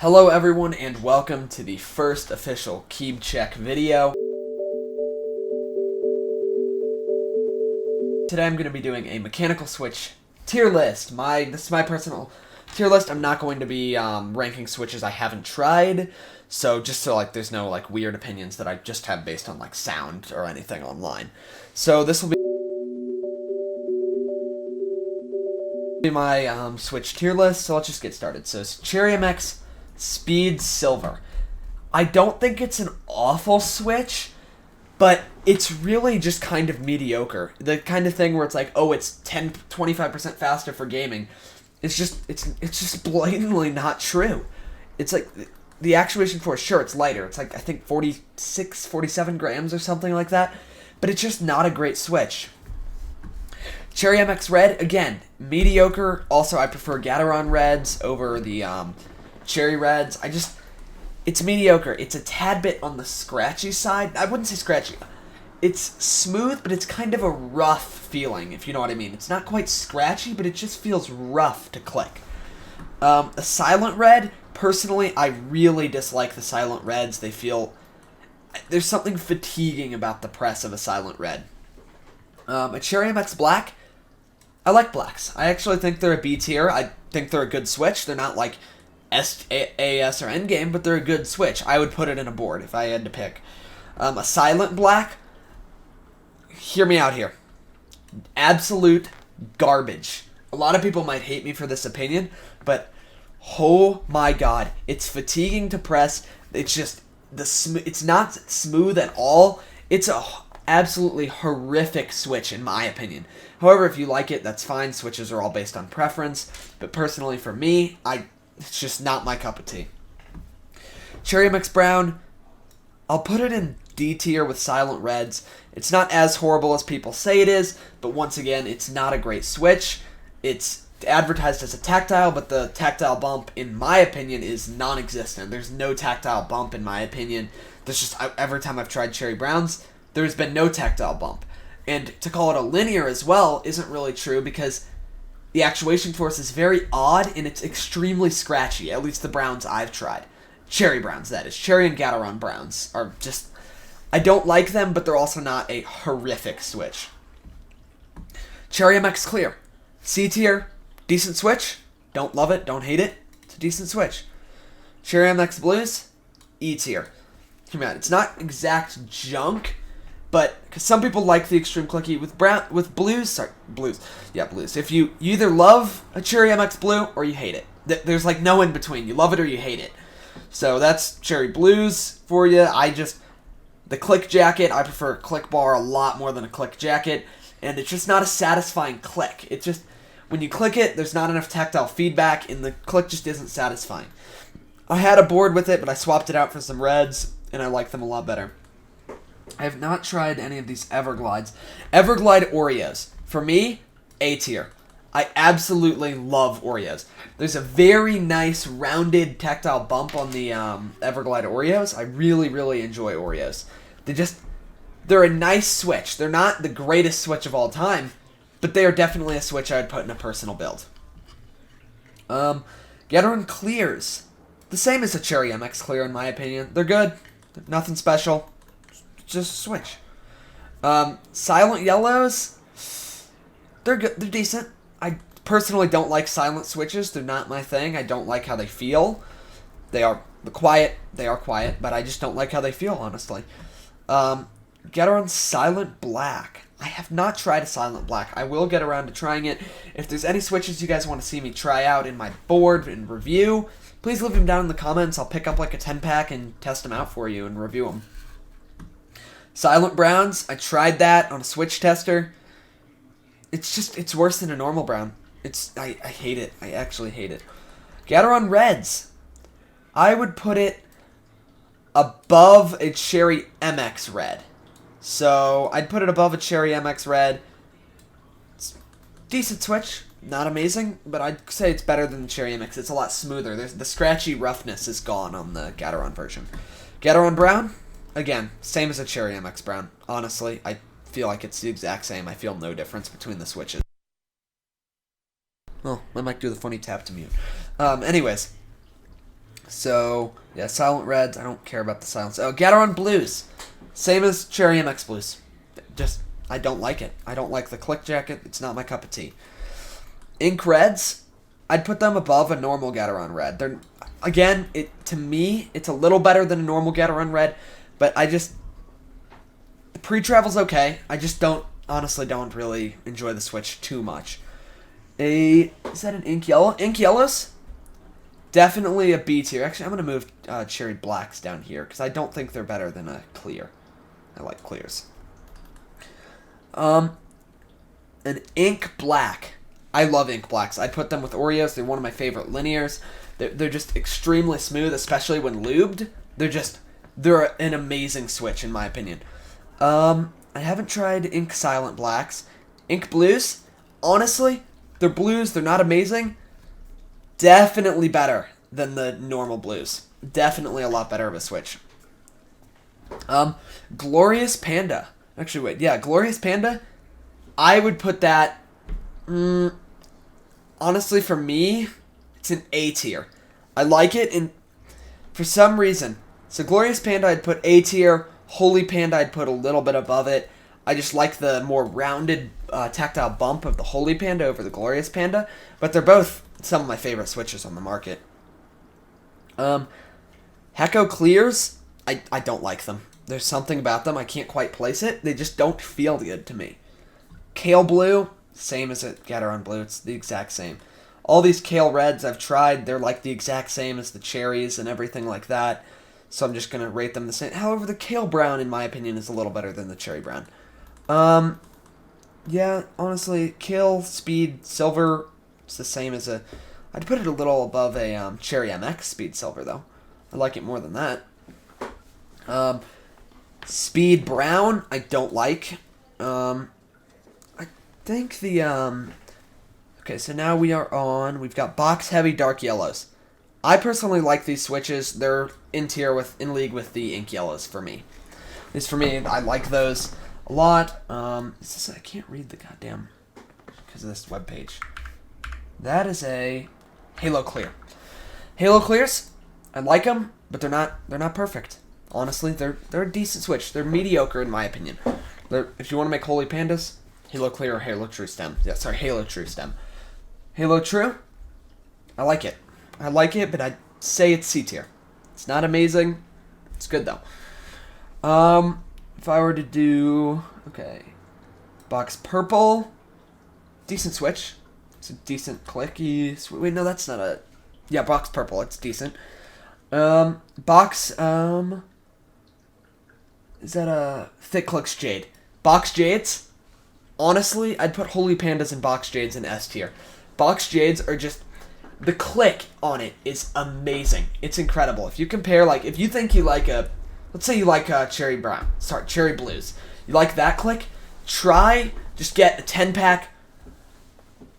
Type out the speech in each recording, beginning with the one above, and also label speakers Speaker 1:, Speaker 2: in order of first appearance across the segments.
Speaker 1: Hello everyone and welcome to the first official Keeb Check video. Today I'm going to be doing a mechanical switch tier list. This is my personal tier list. I'm not going to be ranking switches I haven't tried. So there's no weird opinions that I just have based on sound or anything online. So this will be my switch tier list. So let's just get started. So it's Cherry MX Speed Silver. I don't think it's an awful switch, but it's really just kind of mediocre. The kind of thing where it's like, oh, it's 25% faster for gaming. It's just blatantly not true. It's like the actuation force, sure, it's lighter. It's like, I think 46, 47 grams or something like that, but it's just not a great switch. Cherry MX Red, again, mediocre. Also, I prefer Gateron Reds over the Cherry Reds. It's mediocre. It's a tad bit on the scratchy side. I wouldn't say scratchy. It's smooth, but it's kind of a rough feeling, if you know what I mean. It's not quite scratchy, but it just feels rough to click. A Silent Red, personally, I really dislike the Silent Reds. There's something fatiguing about the press of a Silent Red. A Cherry MX Black, I like blacks. I actually think they're a B tier. I think they're a good switch. They're not like AS or Endgame, but they're a good switch. I would put it in a board if I had to pick. A Silent Black, hear me out here. Absolute garbage. A lot of people might hate me for this opinion, but oh my god, it's fatiguing to press. It's just it's not smooth at all. It's a absolutely horrific switch in my opinion. However, if you like it, that's fine. Switches are all based on preference, but personally for me, it's just not my cup of tea. Cherry MX Brown, I'll put it in D tier with Silent Reds. It's not as horrible as people say it is, but once again, it's not a great switch. It's advertised as a tactile, but the tactile bump, in my opinion, is non-existent. There's no tactile bump, in my opinion. Every time I've tried Cherry Browns, there's been no tactile bump. And to call it a linear as well isn't really true because the actuation force is very odd and it's extremely scratchy, at least the Browns I've tried. Cherry Browns, that is. Cherry and Gateron Browns are just... I don't like them, but they're also not a horrific switch. Cherry MX Clear. C tier, decent switch. Don't love it, don't hate it. It's a decent switch. Cherry MX Blues, E tier. Come on, it's not exact junk, but because some people like the extreme clicky with blues. Yeah, blues. If you either love a Cherry MX Blue or you hate it. There's no in between. You love it or you hate it. So that's Cherry Blues for you. The click jacket, I prefer a click bar a lot more than a click jacket, and it's just not a satisfying click. It's just when you click it, there's not enough tactile feedback, and the click just isn't satisfying. I had a board with it, but I swapped it out for some reds, and I like them a lot better. I have not tried any of these Everglides. Everglide Oreos. For me, A tier. I absolutely love Oreos. There's a very nice rounded tactile bump on the Everglide Oreos. I really, really enjoy Oreos. They're a nice switch. They're not the greatest switch of all time, but they are definitely a switch I would put in a personal build. Gateron Clears. The same as a Cherry MX Clear in my opinion. They're good. They're nothing special. Just a switch. Silent Yellows, they're good. They're decent. I personally don't like silent switches. They're not my thing. I don't like how they feel. They are quiet, but I just don't like how they feel, honestly. Gateron Silent Black. I have not tried a Silent Black. I will get around to trying it. If there's any switches you guys want to see me try out in my board and review, please leave them down in the comments. I'll pick up a 10-pack and test them out for you and review them. Silent Browns, I tried that on a switch tester. It's worse than a normal brown. I hate it. I actually hate it. Gateron Reds, I would put it above a Cherry MX Red. So I'd put it above a Cherry MX Red. It's decent switch, not amazing, but I'd say it's better than the Cherry MX. It's a lot smoother. The scratchy roughness is gone on the Gateron version. Gateron Brown, again, same as a Cherry MX Brown. Honestly, I feel like it's the exact same. I feel no difference between the switches. Oh, I might do the funny tap to mute. Anyways, So, yeah, Silent Reds. I don't care about the silence. Oh, Gateron Blues. Same as Cherry MX Blues. Just, I don't like it. I don't like the click jacket. It's not my cup of tea. Ink Reds. I'd put them above a normal Gateron Red. They're, again, to me, it's a little better than a normal Gateron Red, but the pre-travel's okay. I just honestly don't really enjoy the Switch too much. Is that an Ink Yellow? Ink Yellows? Definitely a B tier. Actually, I'm going to move Cherry Blacks down here, because I don't think they're better than a clear. I like clears. An Ink Black. I love Ink Blacks. I'd put them with Oreos. They're one of my favorite linears. They're just extremely smooth, especially when lubed. They're an amazing Switch, in my opinion. I haven't tried Ink Silent Blacks. Ink Blues, honestly, they're blues. They're not amazing. Definitely better than the normal blues. Definitely a lot better of a Switch. Glorious Panda. Actually, wait. Yeah, Glorious Panda. I would put that... honestly, for me, it's an A tier. I like it, and for some reason... So Glorious Panda, I'd put A tier. Holy Panda, I'd put a little bit above it. I just like the more rounded tactile bump of the Holy Panda over the Glorious Panda. But they're both some of my favorite Switches on the market. Hecko Clears, I don't like them. There's something about them, I can't quite place it. They just don't feel good to me. Kale Blue, same as a Gateron Blue. It's the exact same. All these Kale Reds I've tried, they're like the exact same as the cherries and everything like that. So I'm just going to rate them the same. However, the Kale Brown, in my opinion, is a little better than the Cherry Brown. Yeah, honestly, Kale Speed Silver, it's the same as a... I'd put it a little above a Cherry MX Speed Silver, though. I like it more than that. Speed Brown, I don't like. I think the... Okay, so now we've got Box Heavy Dark Yellows. I personally like these Switches. They're in league with the Ink Yellows for me. At least for me, I like those a lot. I can't read the goddamn because of this webpage. That is a Halo Clear. Halo Clears, I like them, but they're not perfect. Honestly, they're a decent Switch. They're mediocre in my opinion. If you want to make Holy Pandas, Halo Clear or Halo True Stem. Yeah, sorry, Halo True Stem. Halo True, I like it. But I'd say it's C tier. It's not amazing. It's good, though. If I were to do... Okay. Box Purple. Decent Switch. It's a decent clicky... Wait, no, that's not a... Yeah, Box Purple. It's decent. Box... Is that a... Thick Clicks Jade. Box Jades. Honestly, I'd put Holy Pandas and Box Jades in S tier. Box Jades are just... The click on it is amazing. It's incredible. If you compare, if you think you like let's say you like Cherry Blues. You like that click? Just get a 10-pack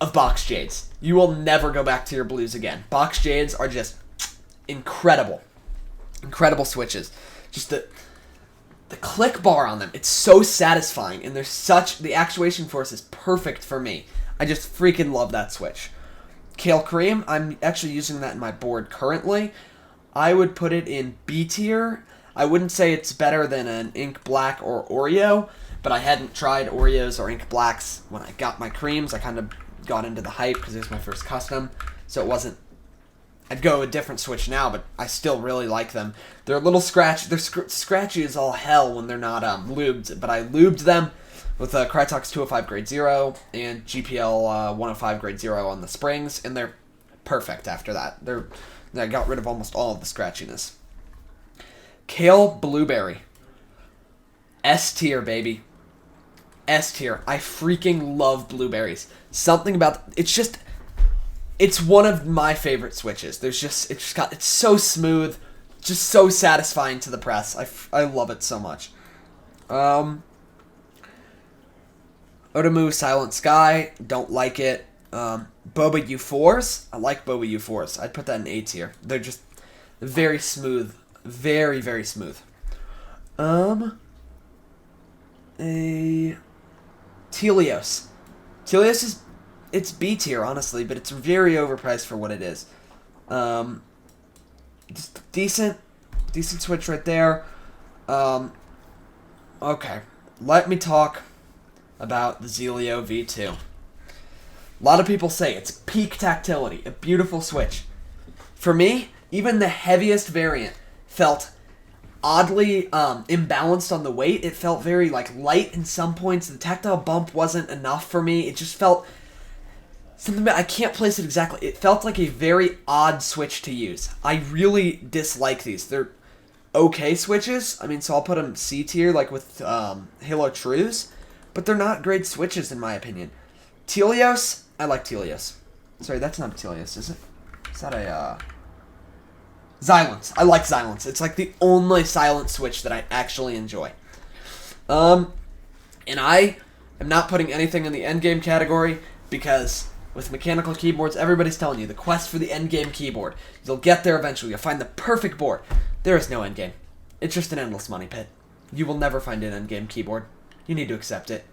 Speaker 1: of Box Jades. You will never go back to your blues again. Box Jades are just incredible. Incredible Switches. Just the click bar on them, it's so satisfying, and the actuation force is perfect for me. I just freaking love that Switch. Kale Cream, I'm actually using that in my board currently. I would put it in B tier. I wouldn't say it's better than an Ink Black or Oreo, but I hadn't tried Oreos or Ink Blacks when I got my creams. I kind of got into the hype because it was my first custom, so it wasn't... I'd go a different Switch now, but I still really like them. They're a little scratchy. They're scratchy as all hell when they're not lubed, but I lubed them with Crytox 205 Grade 0 and GPL 105 Grade 0 on the springs, and they're perfect after that. I got rid of almost all of the scratchiness. Kale Blueberry. S tier, baby. S tier. I freaking love blueberries. Something about... It's one of my favorite Switches. It's so smooth, just so satisfying to the press. I love it so much. Otomu Silent Sky, don't like it. Boba U4s, I like Boba U4s. I'd put that in A tier. They're just very smooth. Very, very smooth. A Telios. Telios it's B tier, honestly, but it's very overpriced for what it is. just decent Switch right there. Okay, let me talk about the Zelio V2. A lot of people say it's peak tactility, a beautiful Switch. For me, even the heaviest variant felt oddly imbalanced on the weight. It felt very light in some points. The tactile bump wasn't enough for me. It just felt something I can't place it exactly. It felt like a very odd Switch to use. I really dislike these. They're okay Switches. I mean, so I'll put them C tier like with Halo Trues, but they're not great Switches in my opinion. Telios, I like Telios. Sorry, that's not Telios, is it? Is that a Silence? I like Silence. It's like the only silent Switch that I actually enjoy. And I am not putting anything in the endgame category because with mechanical keyboards, everybody's telling you the quest for the endgame keyboard. You'll get there eventually. You'll find the perfect board. There is no endgame. It's just an endless money pit. You will never find an endgame keyboard. You need to accept it.